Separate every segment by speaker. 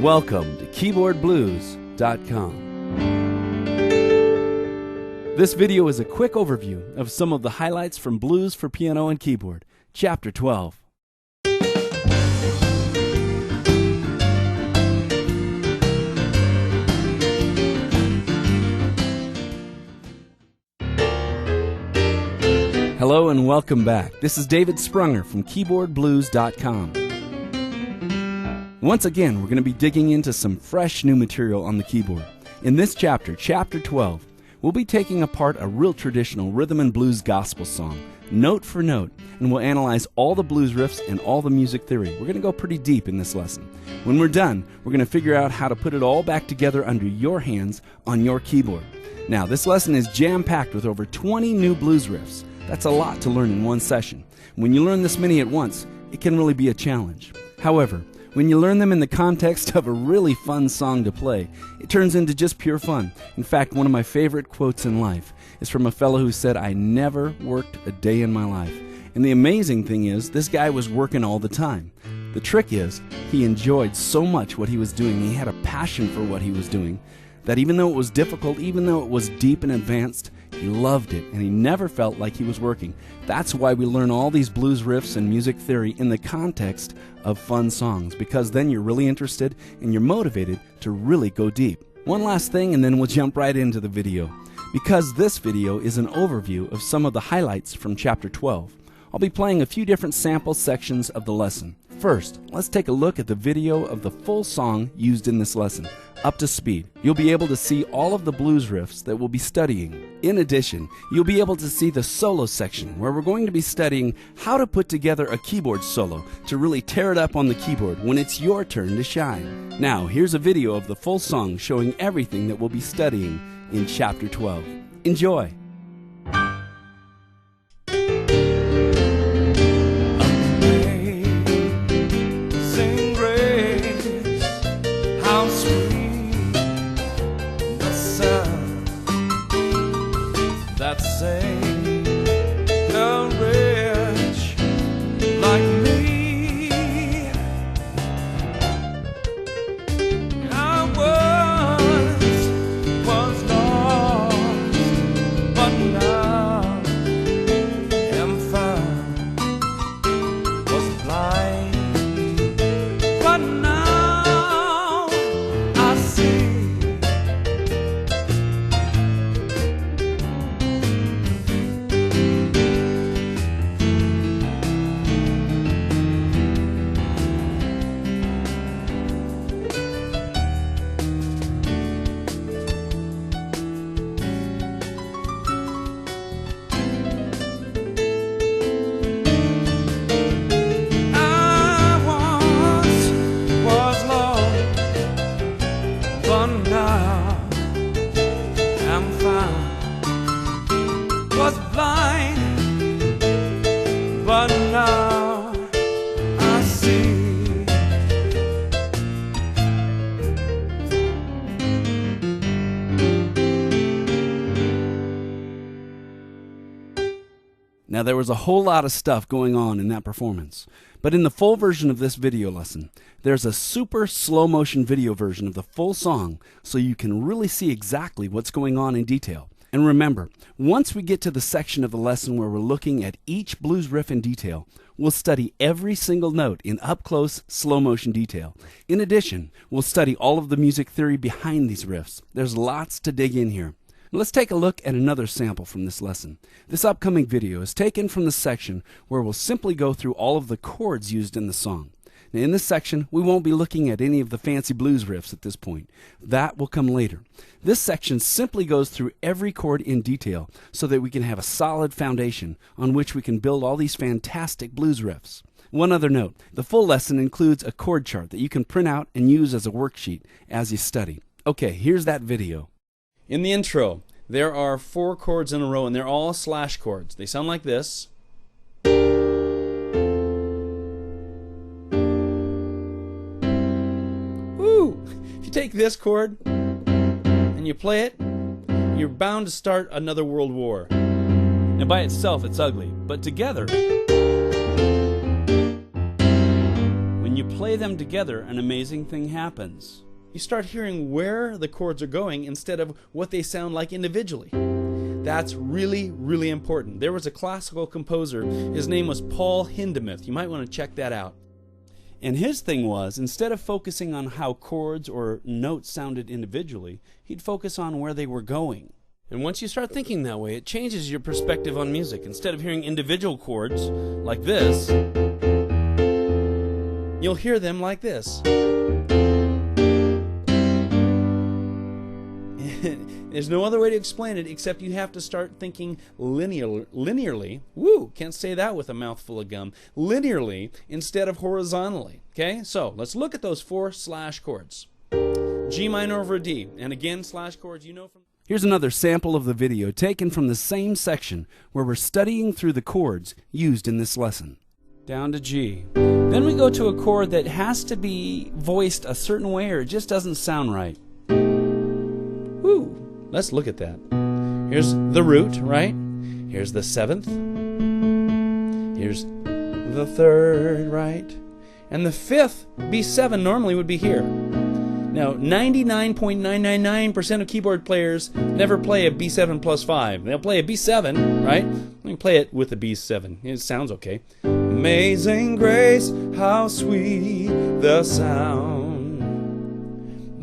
Speaker 1: Welcome to KeyboardBlues.com. This video is a quick overview of some of the highlights from Blues for Piano and Keyboard, Chapter 12. Hello and welcome back. This is David Sprunger from KeyboardBlues.com. Once again, we're going to be digging into some fresh new material on the keyboard. In this chapter, Chapter 12, we'll be taking apart a real traditional rhythm and blues gospel song, note for note, and we'll analyze all the blues riffs and all the music theory. We're going to go pretty deep in this lesson. When we're done, we're going to figure out how to put it all back together under your hands on your keyboard. Now, this lesson is jam-packed with over 20 new blues riffs. That's a lot to learn in one session. When you learn this many at once, it can really be a challenge. However, when you learn them in the context of a really fun song to play, it turns into just pure fun. In fact, one of my favorite quotes in life is from a fellow who said, "I never worked a day in my life." And the amazing thing is, this guy was working all the time. The trick is, he enjoyed so much what he was doing, he had a passion for what he was doing, that even though it was difficult, even though it was deep and advanced, he loved it, and he never felt like he was working. That's why we learn all these blues riffs and music theory in the context of fun songs, because then you're really interested and you're motivated to really go deep. One last thing, and then we'll jump right into the video. Because this video is an overview of some of the highlights from Chapter 12, I'll be playing a few different sample sections of the lesson. First, let's take a look at the video of the full song used in this lesson, up to speed. You'll be able to see all of the blues riffs that we'll be studying. In addition, you'll be able to see the solo section, where we're going to be studying how to put together a keyboard solo to really tear it up on the keyboard when it's your turn to shine. Now, here's a video of the full song showing everything that we'll be studying in Chapter 12. Enjoy!
Speaker 2: That say courage like me. I was lost, but now am found. Was blind, but now I see. Was blind, but now I see.
Speaker 1: Now, there was a whole lot of stuff going on in that performance, but in the full version of this video lesson, there's a super slow motion video version of the full song, so you can really see exactly what's going on in detail. And remember, once we get to the section of the lesson where we're looking at each blues riff in detail, we'll study every single note in up-close, slow-motion detail. In addition, we'll study all of the music theory behind these riffs. There's lots to dig in here. Let's take a look at another sample from this lesson. This upcoming video is taken from the section where we'll simply go through all of the chords used in the song. Now, in this section, we won't be looking at any of the fancy blues riffs at this point. That will come later. This section simply goes through every chord in detail so that we can have a solid foundation on which we can build all these fantastic blues riffs. One other note, the full lesson includes a chord chart that you can print out and use as a worksheet as you study. Okay, here's that video. In the intro, there are 4 chords in a row, and they're all slash chords. They sound like this. If you take this chord and you play it, you're bound to start another world war. Now by itself it's ugly, but together, when you you play them together, an amazing thing happens. You start hearing where the chords are going instead of what they sound like individually. That's really, really important. There was a classical composer, his name was Paul Hindemith. You might want to check that out. And his thing was, instead of focusing on how chords or notes sounded individually, he'd focus on where they were going. And once you start thinking that way, it changes your perspective on music. Instead of hearing individual chords like this, you'll hear them like this. There's no other way to explain it except you have to start thinking linearly. Woo, can't say that with a mouthful of gum. Linearly instead of horizontally. Okay, so let's look at those 4 slash chords. G minor over D, and again slash chords, you know from... Here's another sample of the video taken from the same section where we're studying through the chords used in this lesson. Down to G. Then we go to a chord that has to be voiced a certain way or it just doesn't sound right. Woo! Let's look at that. Here's the root, right? Here's the 7th. Here's the 3rd, right? And the 5th, B7, normally would be here. Now, 99.999% of keyboard players never play a B7 plus 5. They'll play a B7, right? Let me play it with a B7. It sounds okay. Amazing grace, how sweet the sound.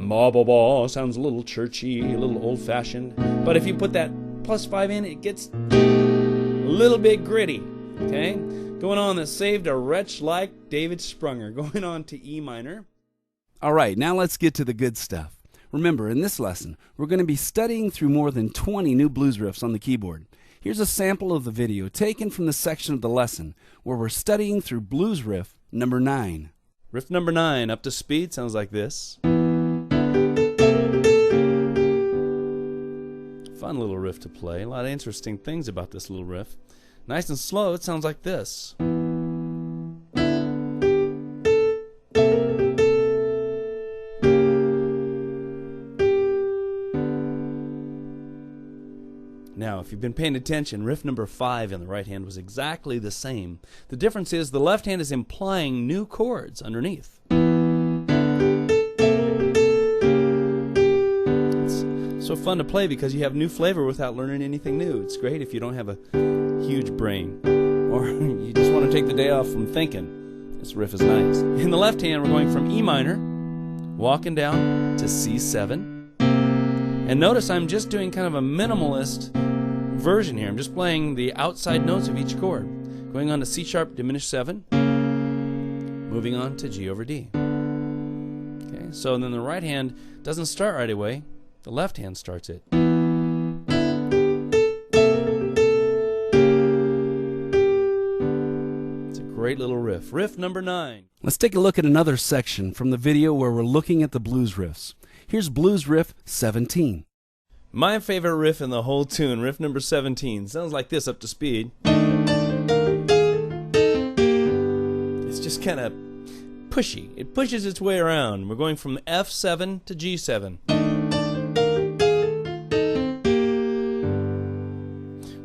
Speaker 1: Ba ba ba sounds a little churchy, a little old-fashioned. But if you put that plus 5 in, it gets a little bit gritty. Okay? Going on, that saved a wretch like David Sprunger. Going on to E minor. All right, now let's get to the good stuff. Remember, in this lesson, we're going to be studying through more than 20 new blues riffs on the keyboard. Here's a sample of the video taken from the section of the lesson where we're studying through blues riff number 9. Riff number 9, up to speed, sounds like this. Fun little riff to play. A lot of interesting things about this little riff. Nice and slow, it sounds like this. Now, if you've been paying attention, riff number 5 in the right hand was exactly the same. The difference is the left hand is implying new chords underneath. It's so fun to play because you have new flavor without learning anything new. It's great if you don't have a huge brain or you just want to take the day off from thinking. This riff is nice. In the left hand, we're going from E minor, walking down to C7. And notice I'm just doing kind of a minimalist version here. I'm just playing the outside notes of each chord. Going on to C sharp diminished 7, moving on to G over D. Okay, so then the right hand doesn't start right away. The left hand starts it. It's a great little riff. Riff number 9. Let's take a look at another section from the video where we're looking at the blues riffs. Here's blues riff 17. My favorite riff in the whole tune, riff number 17. Sounds like this up to speed. It's just kind of pushy. It pushes its way around. We're going from F7 to G7.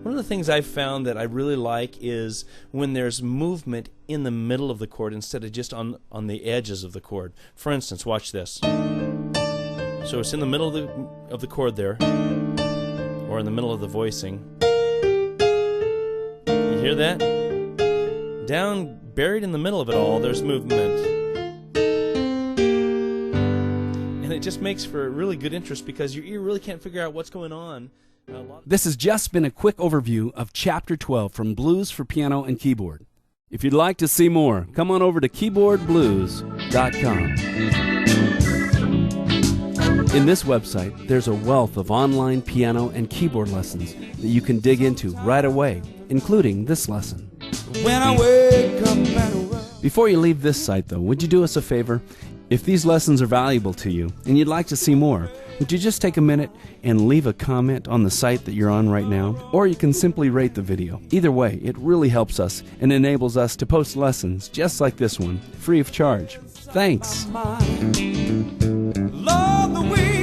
Speaker 1: One of the things I've found that I really like is when there's movement in the middle of the chord instead of just on the edges of the chord. For instance, watch this. So it's in the middle of the chord there, or in the middle of the voicing. You hear that? Down, buried in the middle of it all, there's movement. And it just makes for really good interest because your ear really can't figure out what's going on. This has just been a quick overview of Chapter 12 from Blues for Piano and Keyboard. If you'd like to see more, come on over to KeyboardPlayaTODAY.com. In this website, there's a wealth of online piano and keyboard lessons that you can dig into right away, including this lesson.
Speaker 2: When I wake up and
Speaker 1: Before you leave this site, though, would you do us a favor? If these lessons are valuable to you and you'd like to see more, would you just take a minute and leave a comment on the site that you're on right now? Or you can simply rate the video. Either way, it really helps us and enables us to post lessons just like this one, free of charge. Thanks.
Speaker 2: love the way